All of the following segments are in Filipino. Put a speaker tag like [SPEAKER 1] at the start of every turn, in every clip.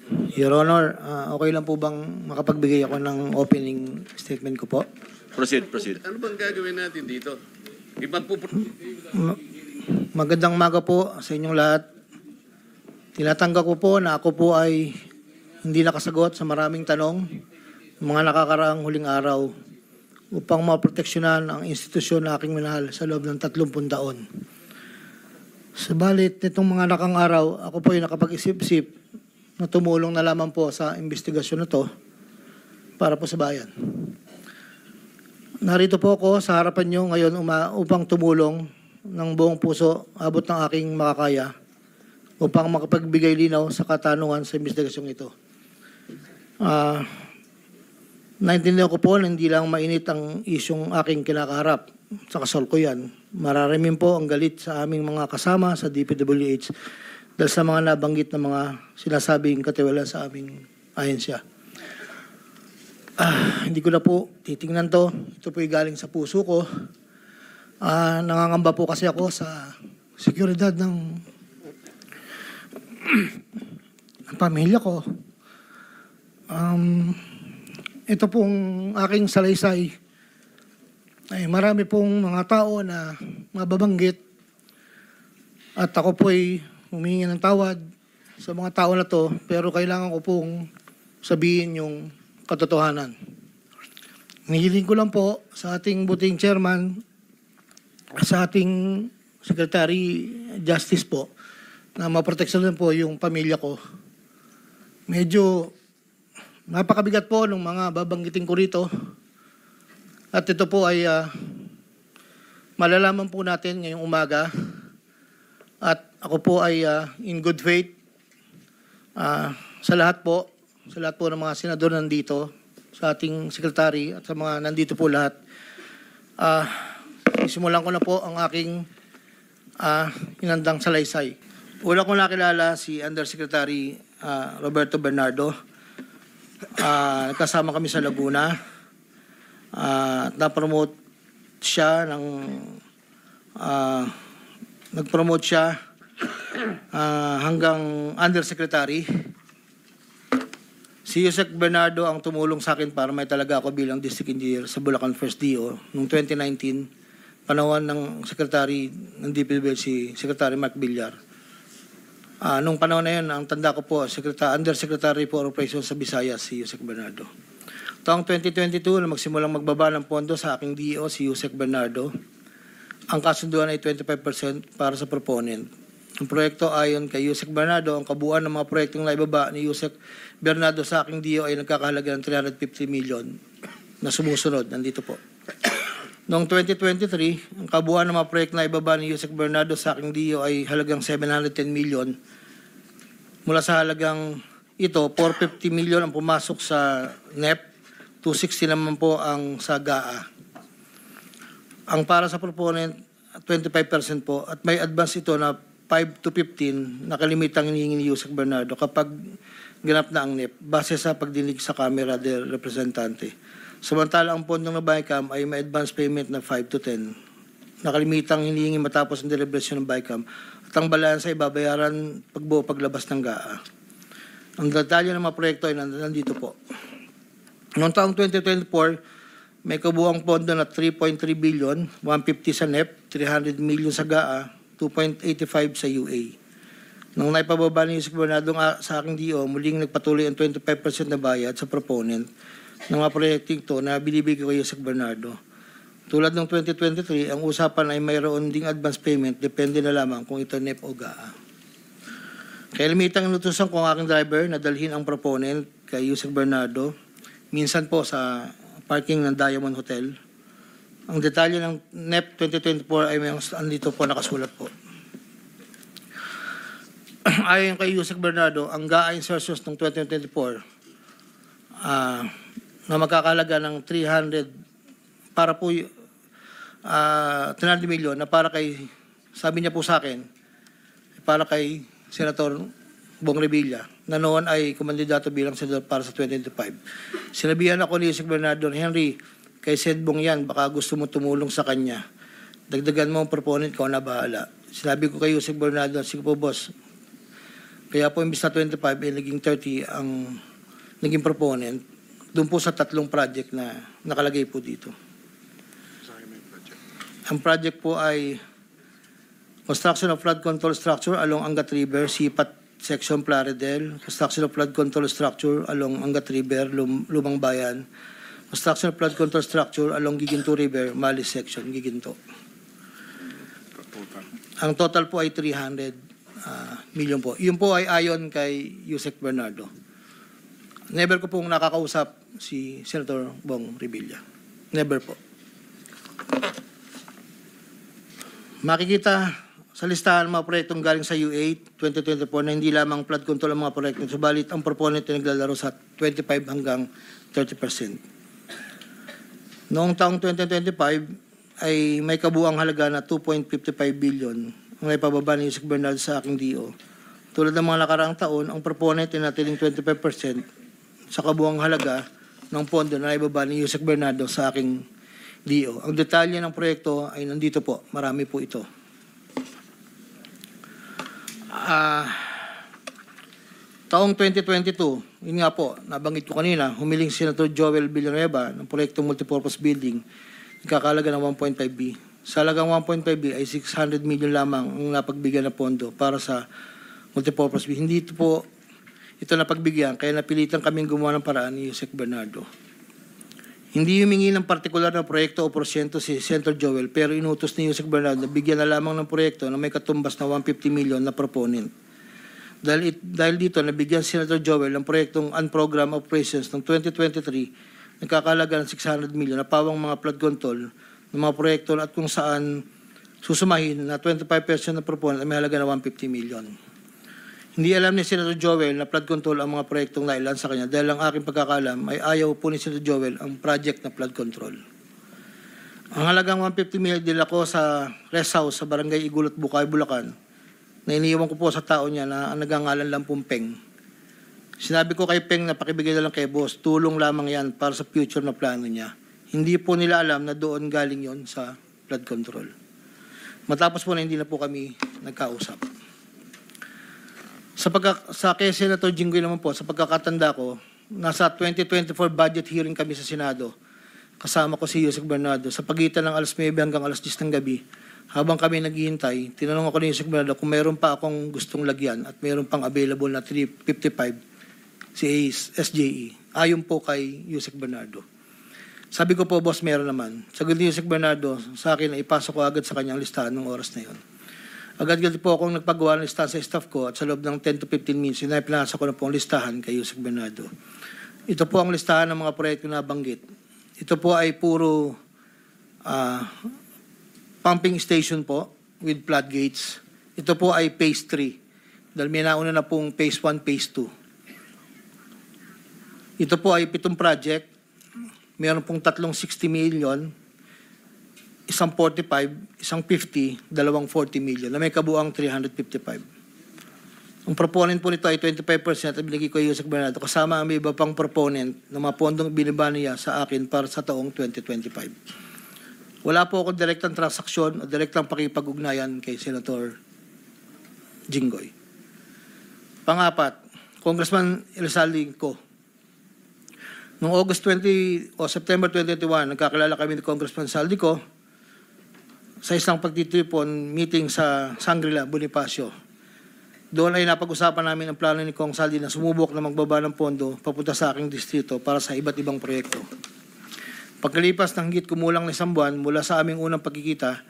[SPEAKER 1] Your Honor, okay lang po bang makapagbigay ako ng opening statement ko po?
[SPEAKER 2] Proceed.
[SPEAKER 3] Ano bang gagawin natin dito?
[SPEAKER 1] Magandang umaga po sa inyong lahat. Tinatanggap ko po na ako po ay hindi nakasagot sa maraming tanong mga nakakaraang huling araw upang maproteksyonan ang institusyon na aking minahal sa loob ng 30 taon. Subalit nitong mga nakang araw, ako po ay nakapag-isip-isip na tumulong na lamang po sa investigasyon na to para po sa bayan. Narito po ako sa harapan nyo ngayon upang tumulong ng buong puso abot ng aking makakaya upang makapagbigay linaw sa katanungan sa investigasyong ito. Naintindihan ko po na hindi lang mainit ang isyong aking kinakaharap sa kasalukuyan. Mararamin po ang galit sa aming mga kasama sa DPWH dahil sa mga nabanggit na mga sinasabing katiwala sa aming ahensya. Hindi ko na po titingnan to. Ito po galing sa puso ko. Nangangamba po kasi ako sa seguridad ng pamilya ko. Ito pong aking salaysay ay marami pong mga tao na mababanggit at ako po ay humingi ng tawad sa mga tao na to, pero kailangan ko pong sabihin yung katotohanan. Hinihiling ko lang po sa ating buting chairman, sa ating Secretary Justice po, na maproteksyonan po yung pamilya ko. Medyo napakabigat po ng mga babanggitin ko rito. At ito po ay malalaman po natin ngayong umaga. At ako po ay in good faith sa lahat po ng mga senador nandito, sa ating sekretary at sa mga nandito po lahat. Simulan ko na po ang aking inandang salaysay. Una ko nakilala si Undersecretary Roberto Bernardo. Kasama kami sa Laguna. Na-promote siya nag-promote siya hanggang Undersecretary. Si Yusek Bernardo ang tumulong sa akin para may talaga ako bilang District Engineer sa Bulacan First DO noong 2019, panahon ng Secretary ng DPWH si Secretary Mark Villar. Nung panahon na yun, ang tanda ko po, Undersecretary for Operations sa Visayas, si Yusek Bernardo. Taong 2022, na magsimulang magbaba ng pondo sa aking DO, si Yusek Bernardo, ang kasunduan ay 25% para sa proponent. Ang proyekto ayon kay Yusek Bernardo, ang kabuuan ng mga proyektong naibaba ni Yusek Bernardo sa aking DO ay nagkakahalaga ng 350 million na sumusunod. Nandito po. Noong 2023, ang kabuuan ng mga proyekto na ibaba ni Yusek Bernardo sa aking DO ay halagang 710 million. Mula sa halagang ito, 450 million ang pumasok sa NEP, 260 naman po ang sa GAA. Ang para sa proponent, 25% po, at may advance ito na 5 to 15 na kalimitang hinihingi ni Yusek Bernardo kapag ganap na ang NEP base sa pagdinig sa Kamera del Representante. Samantala ang pondong na BICAM ay may advance payment na 5 to 10 na kalimitang hinihingi matapos ang deliberasyon ng BICAM at ang balansa ay babayaran pagbuo paglabas ng GAA. Ang detalye ng mga proyekto ay nandito po. Noong taong 2024, may kabuuang pondo na 3.3 billion, 150 sa NEP, 300 million sa GAA, 2.85 sa UA. Nung naipababa ni Yusek Bernardo sa aking DO, muling nagpatuloy ang 25% na bayad sa proponent ng mga proyekting to na binibigay ko kay Yusek Bernardo. Tulad ng 2023, ang usapan ay mayroon ding advance payment, depende na lamang kung ito NEP o GAA. Kaya limitang inutusan ko ang aking driver na dalhin ang proponent kay Yusek Bernardo, minsan po sa parking ng Diamond Hotel. Ang detalye ng NEP 2024 ay may andito po nakasulat po. Ayon kay Yusek Bernardo, ang GAA insertions ng 2024 na magkakalaga ng 300 para po 300 million na para kay, sabi niya po sa akin, para kay Senator Bong Revilla na noon ay kumandidato bilang senador para sa 2025. Sinabihan ako ni Yusek Bernardo, Henry, kay Sed Bong yan, baka gusto mo tumulong sa kanya. Dagdagan mo ang proponent ko na bahala. Sinabi ko kay Yusek Bernardo, sige po boss, Kaya po imbis na 25 ay naging 30 ang naging proponent doon po sa tatlong project na nakalagay po dito. Ang project po ay construction of flood control structure along Angat River, Sipat Section Plaridel, construction of flood control structure along Angat River, Lumang Bayan, construction of flood control structure along Giginto River, Malis Section, Giginto. Ang total po ay 300 million po. Yun po ay ayon kay Yusek Bernardo. Never ko pong nakakausap si Senator Bong Revilla. Never po. Makikita sa listahan ng mga proyektong galing sa U8 2024 na hindi lamang flood control ang mga proyekto, subalit ang proponent ay naglalaro sa 25 hanggang 30%. Noong taong 2025 ay may kabuang halaga na 2.55 billion ang naipababa ni Yusek Bernardo sa aking DO. Tulad ng mga nakaraang taon, ang proponent ay natiling 25% sa kabuang halaga ng pondo na naibaba ni Yusek Bernardo sa aking DO. Ang detalye ng proyekto ay nandito po. Marami po ito. Taong 2022, yun nga po, nabanggit ko kanina, humiling si Senator Joel Villanueva ng proyektong multipurpose building, nagkakalaga ng 1.5B. Sa halagang 1.5B ay 600 million lamang ang napagbigyan na pondo para sa multipurpose building. Hindi ito napagbigyan, kaya napilitan kaming gumawa ng paraan ni Yusek Bernardo. Hindi humingi ng partikular na proyekto o porsyento si Senator Joel, pero inutos ni Yusek Bernardo na bigyan na lamang ng proyekto na may katumbas na 150 million na proponent. Dahil dito, nabigyan si Senator Joel ng proyektong unprogrammed operations ng 2023, nagkakalaga ng 600 million na pawang mga flood control ng mga proyekto at kung saan susumahin na 25% na proponent ay may halaga na 150 million. Hindi alam ni Senator Joel na flood control ang mga proyektong nailan sa kanya dahil ang aking pagkakalam ay ayaw po ni Senator Joel ang project na flood control. Ang halagang 150 million dila ko sa rest house sa Barangay Igulot, Bukay, Bulacan na iniiwan ko po sa tao niya na ang nagangalan lang pong Peng. Sinabi ko kay Peng na pakibigay na lang kay boss, tulong lamang yan para sa future na plano niya. Hindi po nila alam na doon galing yon sa flood control. Matapos po na hindi na po kami nagkausap. Sa kay Senator Jinggoy naman po, sa pagkakatanda ko, nasa 2024 budget hearing kami sa Senado. Kasama ko si Yusek Bernardo sa pagitan ng alas 9 hanggang alas 10 ng gabi. Habang kami naghihintay, tinanong ako ni Yusek Bernardo kung meron pa akong gustong lagyan at meron pang available na 355 si SJE. Ayon po kay Yusek Bernardo. Sabi ko po, boss, meron naman. Sagot ni Yusek Bernardo sa akin na ipasok ko agad sa kanyang listahan ng oras na yon. Agad-agad po akong nagpagawa ng listahan sa staff ko at sa loob ng 10 to 15 minutes, pinasa ko na po ang listahan kay Yusek Bernardo. Ito po ang listahan ng mga proyekto na banggit. Ito po ay puro pumping station po with floodgates. Ito po ay phase 3 dahil may nauna na pong phase 1, phase 2. Ito po ay 7 project. Meron pong 360 million, isang 45, isang 50, dalawang 40 million na may kabuang 355. Ang proponent po nito ay 25% at binigay ko Yusek Bernardo kasama ang may iba pang proponent na mga pondong binaba niya sa akin para sa taong 2025. Wala po akong direktang transaksyon o direktang pakipag-ugnayan kay Senator Jinggoy. Pangapat, Congressman Elsaldi ko. Noong September 2021, nagkakilala kami ni Congressman Saldico sa isang pagtitipon meeting sa Shangri-La, Bonifacio. Doon ay napag-usapan namin ang plano ni Kong Saldi na sumubok na magbaba ng pondo papunta sa aking distrito para sa iba't ibang proyekto. Pagkalipas ng higit kumulang na isang buwan mula sa aming unang pagkikita,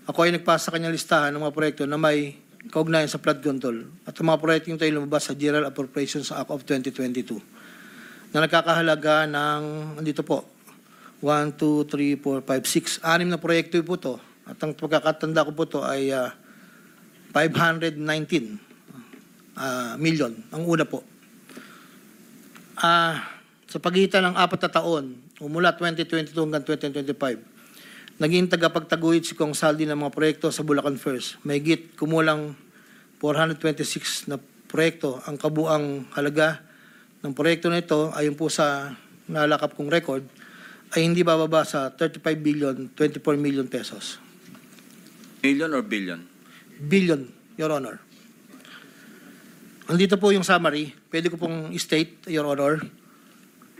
[SPEAKER 1] ako ay nagpasa sa kanyang listahan ng mga proyekto na may kaugnayan sa flood control at ang mga proyekto yung tayo lumabas sa General Appropriations Act of 2022 na nagkakahalaga ng, andito po, 1, 2, 3, 4, 5, 6, 6 na proyekto po to. At ang pagkakatanda ko po to ay 519 million, ang una po. Sa pagitan ng 4 na taon, mula 2022 hanggang 2025, naging tagapagtaguyod si Kong Saldi ng mga proyekto sa Bulacan First. May higit kumulang 426 na proyekto. Ang kabuang halaga ng proyekto na ito, ayon po sa nalakap kong record, ay hindi bababa sa 35 billion, 24 million pesos.
[SPEAKER 2] Million or billion?
[SPEAKER 1] Billion, Your Honor. Andito po yung summary. Pwede ko pong state, Your Honor.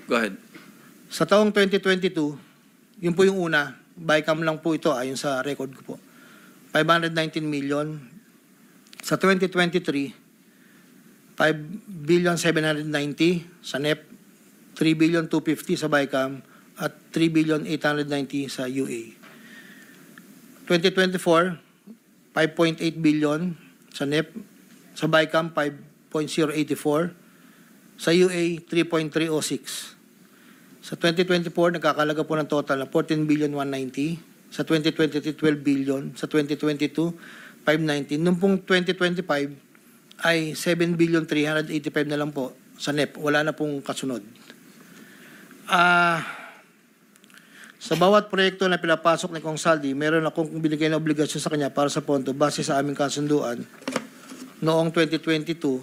[SPEAKER 3] Go ahead.
[SPEAKER 1] Sa taong 2022, yun po yung una. Bycam lang po ito ayon sa record ko po. 519 million. Sa 2023, 5,790 sa NEP, 3,250 sa Bycam, at 3,890 sa UA. 2024, 5.8 billion sa NEP, sa Bycam 5.084, sa UA 3.306. Sa 2024, nagkakalaga po ng total na 14,190,000,000. Sa 2023, 12 billion. Sa 2022, 519. Noong pong 2025 ay 7,385,000,000 na lang po sa NEP. Wala na pong kasunod. Sa bawat proyekto na pinapasok ni Kong Saldi, meron akong binigay na obligasyon sa kanya para sa pondo base sa aming kasunduan. Noong 2022,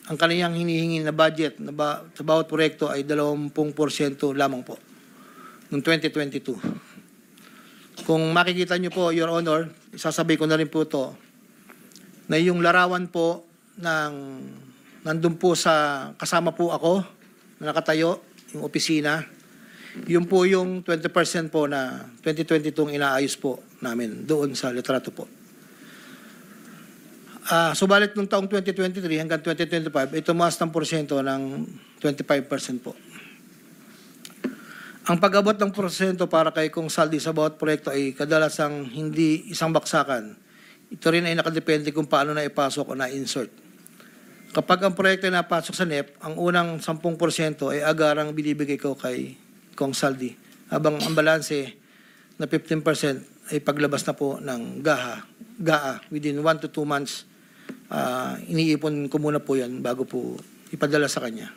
[SPEAKER 1] ang kaniyang hinihingi na budget sa bawat proyekto ay 20% lamang po. Noong 2022. Kung makikita niyo po, Your Honor, isasabay ko na rin po ito, na yung larawan po nandun po sa, kasama po ako, na nakatayo, yung opisina, yun po yung 20% po na 2022 inaayos po namin doon sa litrato po. Subalit nung taong 2023 hanggang 2025, ito tumaas ng porsyento ng 25% po. Ang pag-abot ng porsyento para kay Kong Saldi sa bawat proyekto ay kadalasang hindi isang baksakan. Ito rin ay nakadepende kung paano na ipasok o na-insert. Kapag ang proyekto ay napasok sa NEP, ang unang 10% ay agarang binibigay ko kay Kong Saldi. Habang ang balanse na 15% ay paglabas na po ng GAA within 1 to 2 months. Iniipon ko muna po yan bago po ipadala sa kanya.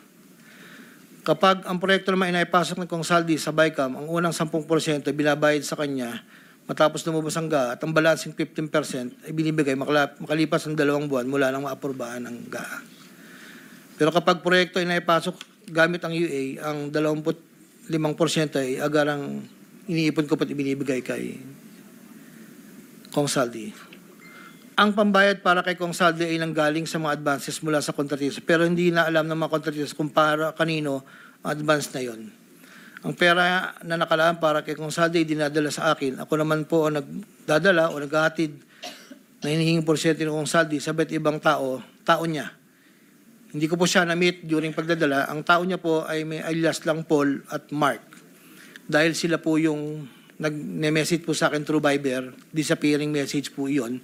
[SPEAKER 1] Kapag ang proyekto naman ay naipasok ng Kong Saldi sa Bycam, ang unang 10% ay binabayad sa kanya matapos lumabas ang GAA at ang balancing 15% ay binibigay makalipas ng 2 buwan mula nang maaprubahan ng GAA. Pero kapag proyekto ay naipasok gamit ang UA, ang 25% ay agarang iniipon ko pat ibinibigay kay Kong Saldi. Ang pambayad para kay Kong Saldi ay nanggaling sa mga advances mula sa kontratista pero hindi na alam ng mga kontratista kung para kanino ang advance na yon. Ang pera na nakalaan para kay Kong Saldi ay dinadala sa akin. Ako naman po ang nagdadala o naghahatid na hinihinging porsyento ng Kong Saldi sa iba't ibang tao niya. Hindi ko po siya na-meet during pagdadala. Ang tao niya po ay may alias lang Paul at Mark. Dahil sila po yung nag-message po sa akin through Viber, disappearing message po iyon,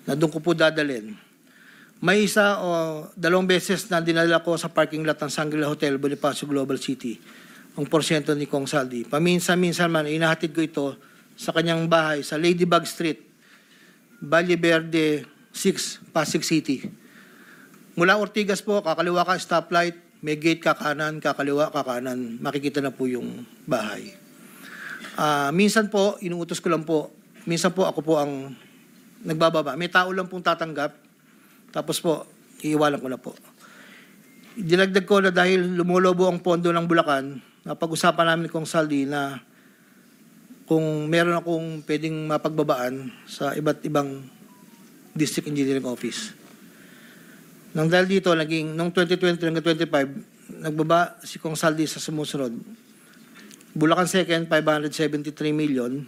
[SPEAKER 1] na doon ko po dadalhin. May isa o 2 beses na dinala ko sa parking lot ng Shangri-La Hotel, Bonifacio Global City, ang porsyento ni Kong Saldi. Paminsan-minsan man, inahatid ko ito sa kanyang bahay sa Ladybug Street, Valle Verde 6, Pasig City. Mula Ortigas po, kakaliwa ka stoplight, may gate kakanan, kakaliwa kakanan, makikita na po yung bahay. Minsan po, inuutos ko lang po, minsan po ako po ang nagbababa. May tao lang pong tatanggap, tapos po, iiwalan ko na po. Dinagdag ko na dahil lumulobo ang pondo ng Bulacan, napag-usapan namin kong Saldi na kung meron akong pwedeng mapagbabaan sa iba't ibang district engineering office. Nang dahil dito, noong 2020 hanggang 2025, nagbaba si Kong Saldi sa sumusunod. Bulacan 2nd, 573 million.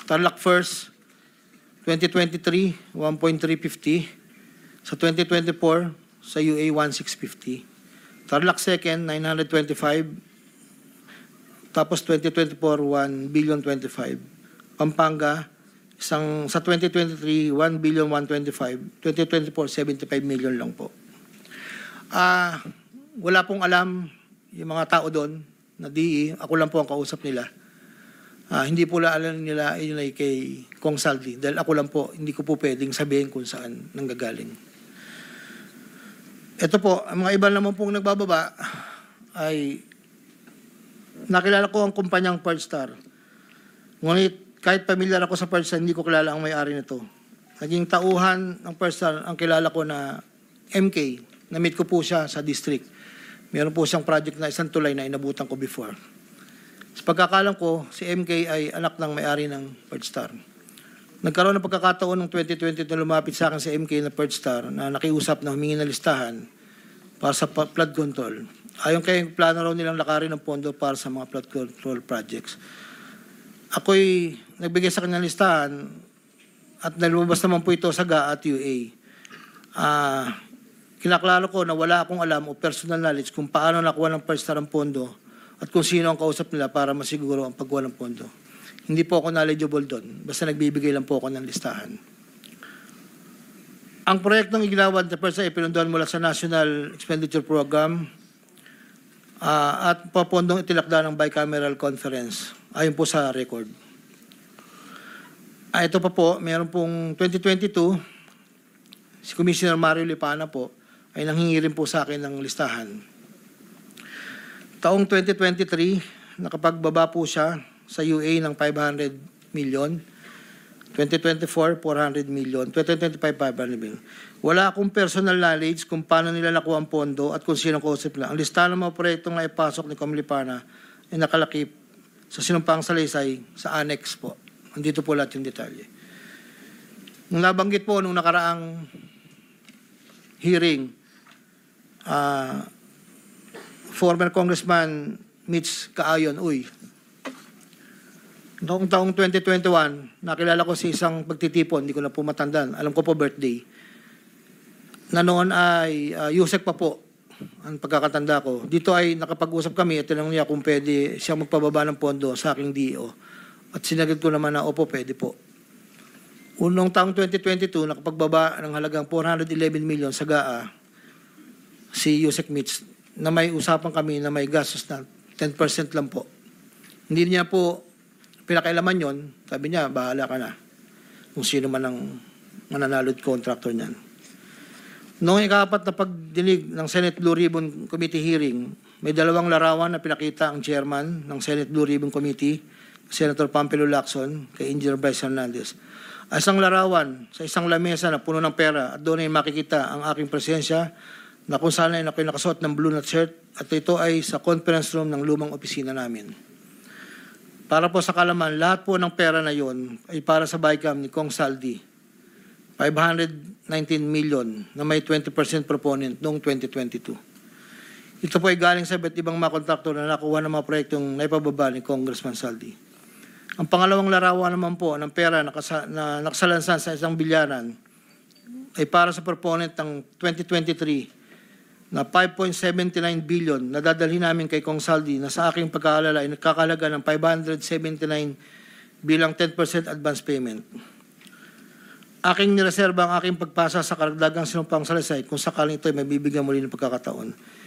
[SPEAKER 1] Tarlac 1st, 2023, 1.350. Sa 2024, sa UA, 1.650. Tarlac 2nd, 925. Tapos 2024, 1,000,000,025. Pampanga, sa 2023, 1,125,000,000. 2024, 75 million lang po. Wala pong alam yung mga tao doon na DE. Ako lang po ang kausap nila. Hindi po alam nila yun ay kay Kong Saldi. Dahil ako lang po, hindi ko po pwedeng sabihin kung saan nanggagaling. Ito po, ang mga iba naman pong nagbababa ay nakilala ko ang kumpanyang Pearlstar. Ngunit kahit pamilyar ako sa Pearlstar, hindi ko kilala ang may-ari nito. Naging tauhan ng Pearlstar ang kilala ko na MK. Na-meet ko po siya sa district. Meron po siyang project na isang tulay na inabutan ko before. Sa pagkakalam ko, si MK ay anak ng may-ari ng Pearlstar. Nagkaroon ng pagkakataon ng 2020 na lumapit sa akin sa MK na Third Star na nakiusap na humingi ng listahan para sa flood control. Ayon kay plano raw nilang lakarin ng pondo para sa mga flood control projects. Ako'y nagbigay sa kanyang listahan at nalabas naman po ito sa GA at UA. Kinaklaro ko na wala akong alam o personal knowledge kung paano nakuha ng Third Star ang pondo at kung sino ang kausap nila para masiguro ang pagkuha ng pondo. Hindi po ako knowledgeable doon. Basta nagbibigay lang po ako ng listahan. Ang proyektong iginawa ng PERSA ay pinunduhan mula sa National Expenditure Program at papondong itilakda ng bicameral conference. Ayon po sa record. Ito pa po, meron pong 2022, si Commissioner Mario Lipana po ay nanghingi rin po sa akin ng listahan. Taong 2023, nakapagbaba po siya sa UA ng 500 million. 2024, 400 million. 2025, 500 million. Wala akong personal knowledge kung paano nila nakuha ang pondo at kung sino kausap nila. Ang listahan ng mga proyektong na ipasok ni Comlipana ay nakalakip sa sinumpang salaysay sa annex po. Andito po lahat yung detalye. Nung nabanggit po nung nakaraang hearing, former Congressman Mitch Kaayon, noong taong 2021, nakilala ko si isang pagtitipon, hindi ko na po matandaan, alam ko po birthday, na noon ay Yusek pa po, ang pagkakatanda ko. Dito ay nakapag-usap kami at tinanong niya kung pwede siyang magpababa ng pondo sa aking DO. At sinagot ko naman na, opo, pwede po. Unong taong 2022, nakapagbaba ng halagang 411 million sa GAA, si Yusek Mitch, na may usapan kami na may gastos na 10% lang po. Hindi niya po pinakailaman yon, sabi niya, bahala ka na kung sino man ang mananalod contractor niyan. Noong ikapat na pagdinig ng Senate Blue Ribbon Committee hearing, may dalawang larawan na pinakita ang chairman ng Senate Blue Ribbon Committee, Senator Pampilo Lacson, kay Engineer Bryce Hernandez. Isang larawan sa isang lamesa na puno ng pera at doon ay makikita ang aking presensya na kung saan ay ako'y nakasuot ng blue na shirt at ito ay sa conference room ng lumang opisina namin. Para po sa kalaman, lahat po ng pera na yon ay para sa BICAM ni Kong Saldi. 519 million na may 20% proponent noong 2022. Ito po ay galing sa iba't ibang mga kontraktor na nakuha ng mga proyektong naipababa ni Congressman Saldi. Ang pangalawang larawan naman po ng pera na nakasalansan sa isang bilyaran ay para sa proponent ng 2023 na 5.79 billion na dadalhin namin kay Kong Saldi na sa aking pagkaalala ay nagkakalaga ng 579 bilang 10% advance payment. Aking nireserba ang aking pagpasa sa karagdagang sinumpang salaysay kung sakaling ito ay mabibigyan muli ng pagkakataon.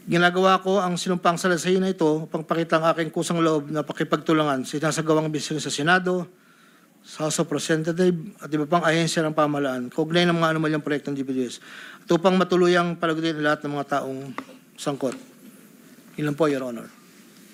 [SPEAKER 1] Ginagawa ko ang sinumpang salaysay na ito upang pakita ang aking kusang loob na pakipagtulangan sa sinasagawang bisyo sa Senado, sa House of Representatives at iba pang ahensya ng pamahalaan, kaugnay ng mga anomalyang proyektong DPWH, at upang matuluyang palagutin lahat ng mga taong sangkot. Ilan po, Your Honor.